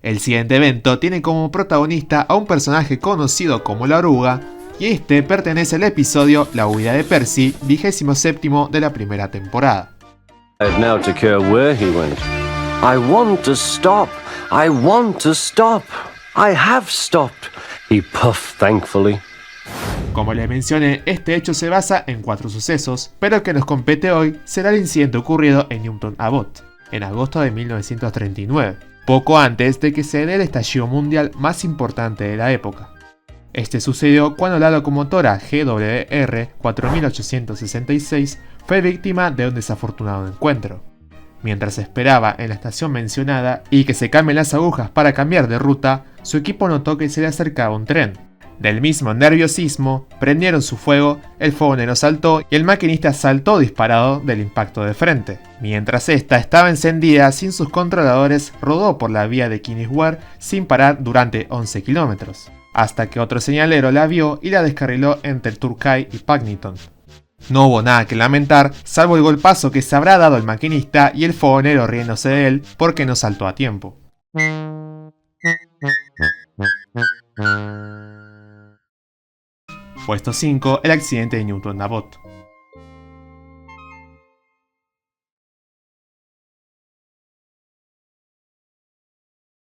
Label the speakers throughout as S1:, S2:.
S1: El siguiente evento tiene como protagonista a un personaje conocido como la Oruga, y este pertenece al episodio La huida de Percy, 27º de la primera temporada.
S2: Now to care where he went. I want to stop. I want to stop. I have stopped. He puffed thankfully.
S1: Como les mencioné, este hecho se basa en 4 sucesos, pero el que nos compete hoy será el incidente ocurrido en Newton Abbot, en agosto de 1939, poco antes de que se dé el estallido mundial más importante de la época. Este sucedió cuando la locomotora GWR 4866 fue víctima de un desafortunado encuentro. Mientras esperaba en la estación mencionada y que se cambien las agujas para cambiar de ruta, su equipo notó que se le acercaba un tren. Del mismo nerviosismo, prendieron su fuego, el fogonero saltó y el maquinista saltó disparado del impacto de frente. Mientras esta estaba encendida sin sus controladores, rodó por la vía de Kingswear sin parar durante 11 kilómetros, hasta que otro señalero la vio y la descarriló entre Turkey y Paddington. No hubo nada que lamentar, salvo el golpazo que se habrá dado el maquinista y el fogonero riéndose de él porque no saltó a tiempo. Puesto 5, el accidente de Newton Abbot.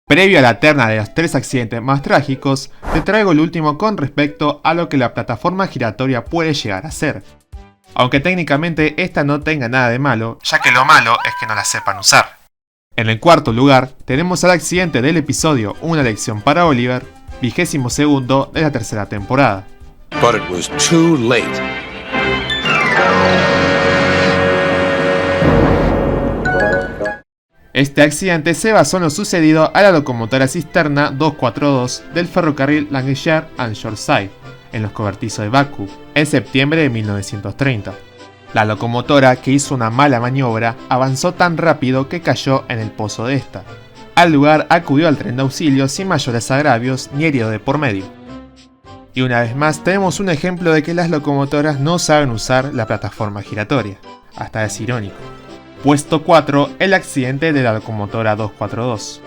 S1: Previo a la terna de los 3 accidentes más trágicos, te traigo el último con respecto a lo que la plataforma giratoria puede llegar a ser. Aunque técnicamente esta no tenga nada de malo, ya que lo malo es que no la sepan usar. En el cuarto lugar, tenemos al accidente del episodio Una lección para Oliver, 22º de la tercera temporada.
S3: But it was too late.
S1: Este accidente se basó en lo sucedido a la locomotora cisterna 242 del ferrocarril Lancashire and Yorkshire, en los cobertizos de Baku, en septiembre de 1930. La locomotora, que hizo una mala maniobra, avanzó tan rápido que cayó en el pozo de esta. Al lugar acudió al tren de auxilio sin mayores agravios ni herido de por medio. Y una vez más tenemos un ejemplo de que las locomotoras no saben usar la plataforma giratoria. Hasta es irónico. Puesto 4, el accidente de la locomotora 242.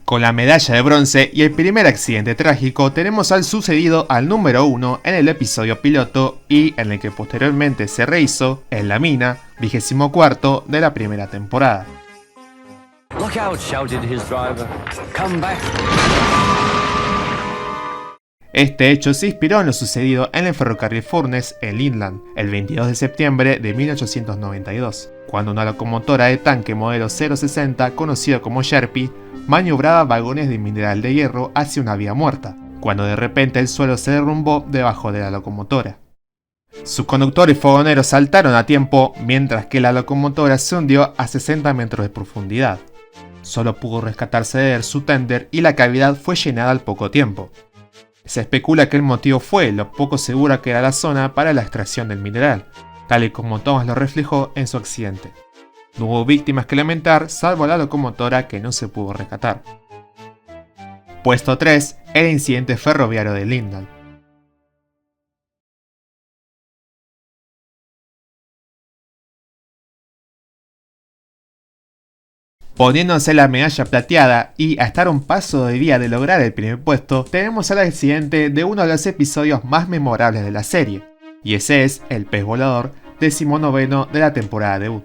S1: Con la medalla de bronce y el primer accidente trágico tenemos al sucedido al número 1 en el episodio piloto y en el que posteriormente se rehizo en la mina, 24º de la primera temporada.
S2: Look out, shouted his driver. Come back.
S1: Este hecho se inspiró en lo sucedido en el ferrocarril Furness en Lindland, el 22 de septiembre de 1892, cuando una locomotora de tanque modelo 060, conocido como Sharpie, maniobraba vagones de mineral de hierro hacia una vía muerta, cuando de repente el suelo se derrumbó debajo de la locomotora. Sus conductores y fogoneros saltaron a tiempo, mientras que la locomotora se hundió a 60 metros de profundidad. Solo pudo rescatarse de él su tender y la cavidad fue llenada al poco tiempo. Se especula que el motivo fue lo poco segura que era la zona para la extracción del mineral, tal y como Thomas lo reflejó en su accidente. No hubo víctimas que lamentar, salvo la locomotora que no se pudo rescatar. Puesto 3, el incidente ferroviario de Lindland. Poniéndose la medalla plateada y a estar un paso de día de lograr el primer puesto, tenemos al accidente de uno de los episodios más memorables de la serie, y ese es el pez volador, 19º de la temporada debut.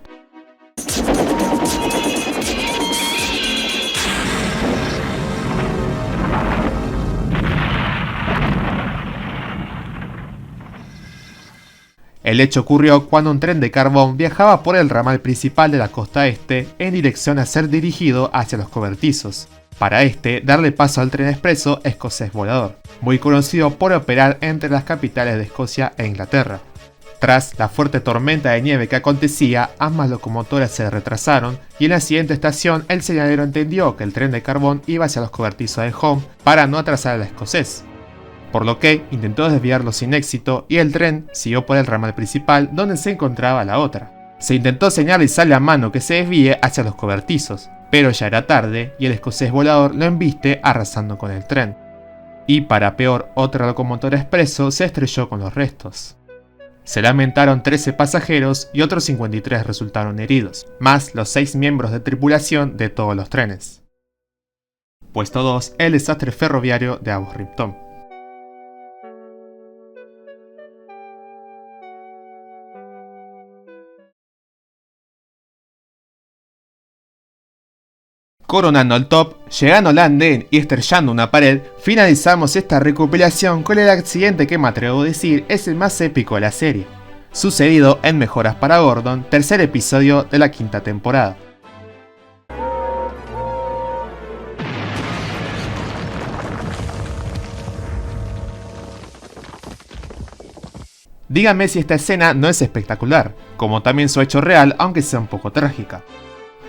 S1: El hecho ocurrió cuando un tren de carbón viajaba por el ramal principal de la costa este en dirección a ser dirigido hacia los cobertizos. Para este, darle paso al tren expreso escocés volador, muy conocido por operar entre las capitales de Escocia e Inglaterra. Tras la fuerte tormenta de nieve que acontecía, ambas locomotoras se retrasaron y en la siguiente estación el señalero entendió que el tren de carbón iba hacia los cobertizos de Home para no atrasar al escocés, por lo que intentó desviarlo sin éxito y el tren siguió por el ramal principal donde se encontraba la otra. Se intentó señalizarle a mano que se desvíe hacia los cobertizos, pero ya era tarde y el escocés volador lo embiste arrasando con el tren. Y para peor, otra locomotora expreso se estrelló con los restos. Se lamentaron 13 pasajeros y otros 53 resultaron heridos, más los 6 miembros de tripulación de todos los trenes. Puesto 2, el desastre ferroviario de Abu Ripton. Coronando el top, llegando al andén y estrellando una pared, finalizamos esta recopilación con el accidente que me atrevo a decir es el más épico de la serie, sucedido en Mejoras para Gordon, tercer episodio de la quinta temporada. Díganme si esta escena no es espectacular, como también su hecho real, aunque sea un poco trágica.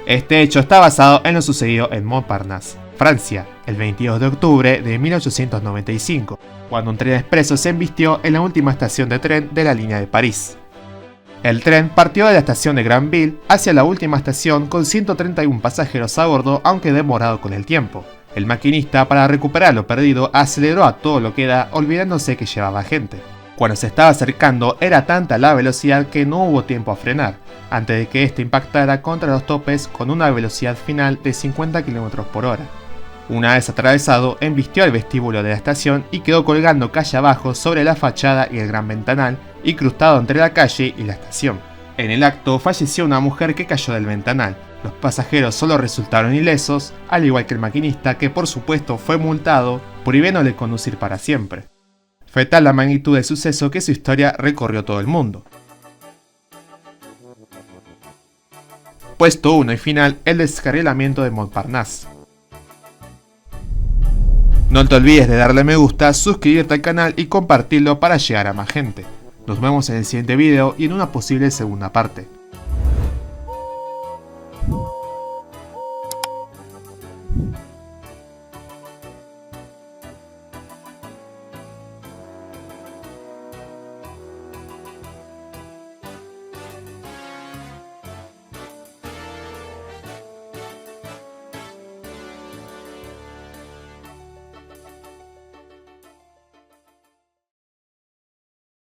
S1: Este hecho está basado en lo sucedido en Montparnasse, Francia, el 22 de octubre de 1895, cuando un tren expreso se embistió en la última estación de tren de la línea de París. El tren partió de la estación de Granville hacia la última estación con 131 pasajeros a bordo, aunque demorado con el tiempo. El maquinista, para recuperar lo perdido, aceleró a todo lo que da, olvidándose que llevaba gente. Cuando se estaba acercando, era tanta la velocidad que no hubo tiempo a frenar, antes de que este impactara contra los topes con una velocidad final de 50 km por hora. Una vez atravesado, embistió el vestíbulo de la estación y quedó colgando calle abajo sobre la fachada y el gran ventanal, incrustado entre la calle y la estación. En el acto falleció una mujer que cayó del ventanal. Los pasajeros solo resultaron ilesos, al igual que el maquinista, que por supuesto fue multado, prohibiéndole conducir para siempre. Fue tal la magnitud del suceso que su historia recorrió todo el mundo. Puesto 1 y final, el descarrilamiento de Montparnasse. No te olvides de darle me gusta, suscribirte al canal y compartirlo para llegar a más gente. Nos vemos en el siguiente video y en una posible segunda parte.